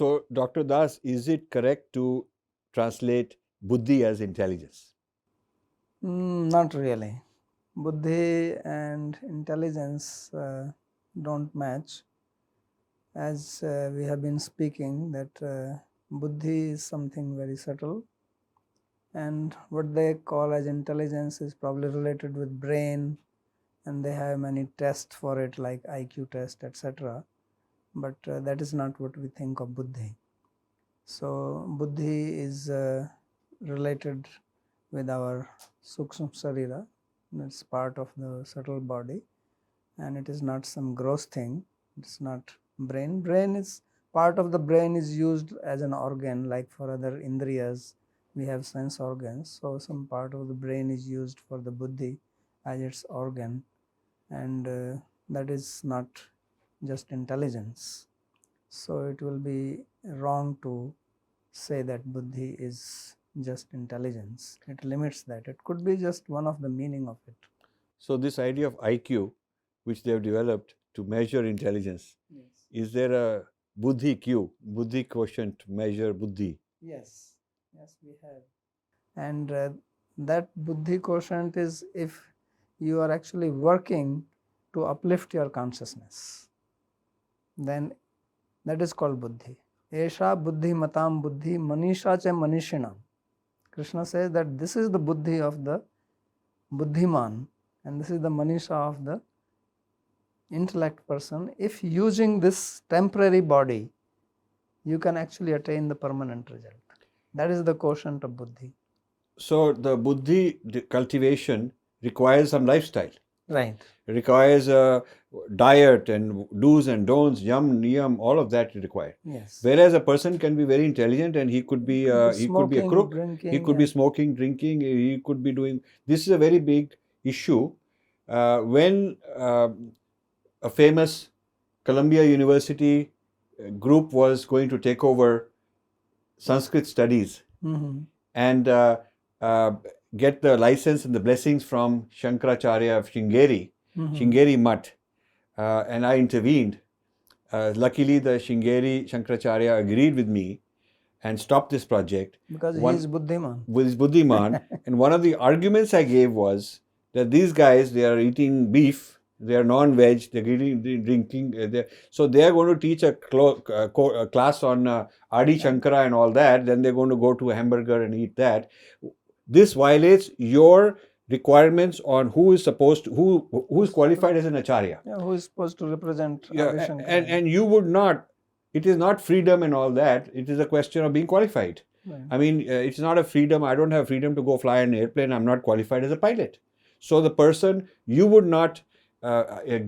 So, Dr. Das, is it correct to translate Buddhi as intelligence? Not really. Buddhi and intelligence don't match. As we have been speaking, that Buddhi is something very subtle, and what they call as intelligence is probably related with brain, and they have many tests for it like IQ test, etc. But that is not what we think of Buddhi. So Buddhi is related with our Sukshma Sarira, it's part of the subtle body, and it is not some gross thing. It's not brain. Brain is part of the brain is used as an organ, like for other indriyas we have sense organs. So some part of the brain is used for the Buddhi as its organ, and that is not just intelligence. So it will be wrong to say that Buddhi is just intelligence. It limits that. It could be just one of the meaning of it. So, this idea of IQ, which they have developed to measure intelligence, Yes. is there a Buddhi Q, Buddhi quotient to measure Buddhi? Yes, yes, we have. And that Buddhi quotient is if you are actually working to uplift your consciousness, then that is called Buddhi. Esha Buddhi Matam Buddhi Manisha Cha Manishinam. Krishna says that this is the Buddhi of the Buddhiman, and this is the Manisha of the intellect person. If using this temporary body, you can actually attain the permanent result. That is the quotient of Buddhi. So, the Buddhi cultivation requires some lifestyle. Right. It requires a diet and do's and don'ts, yam, niyam, all of that is required. Yes. Whereas a person can be very intelligent and he could be a crook, drinking, he could be smoking, drinking, he could be doing. This is a very big issue. When a famous Columbia University group was going to take over Sanskrit studies and get the license and the blessings from Shankaracharya of Shringeri, Shringeri Mutt, and I intervened. Luckily, the Shringeri Shankaracharya agreed with me and stopped this project. Because he is Buddhiman. With his Buddhiman. And one of the arguments I gave was that these guys, they are eating beef, they are non-veg, they're drinking, so they are going to teach a class on Adi Shankara and all that, then they're going to go to a hamburger and eat that. This violates your requirements on who is supposed to, who is qualified as an acharya. Yeah, who is supposed to represent Adi Shankara. And you would not, it is not freedom and all that, it is a question of being qualified. Right. I mean, it's not a freedom, I don't have freedom to go fly an airplane, I'm not qualified as a pilot. So the person, you would not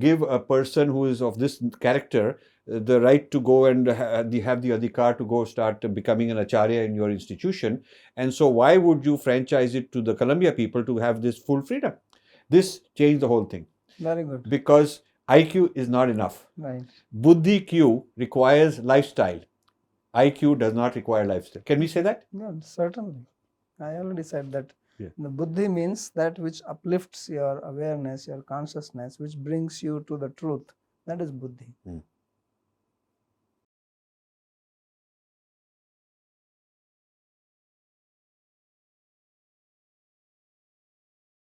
give a person who is of this character the right to go and have the adhikar to go start becoming an acharya in your institution. And so why would you franchise it to the Columbia people to have this full freedom? This changed the whole thing. Very good. Because IQ is not enough. Right. Buddhi Q requires lifestyle. IQ does not require lifestyle. Can we say that? Yeah, certainly. I already said that. Yeah. The Buddhi means that which uplifts your awareness, your consciousness, which brings you to the truth. That is Buddhi.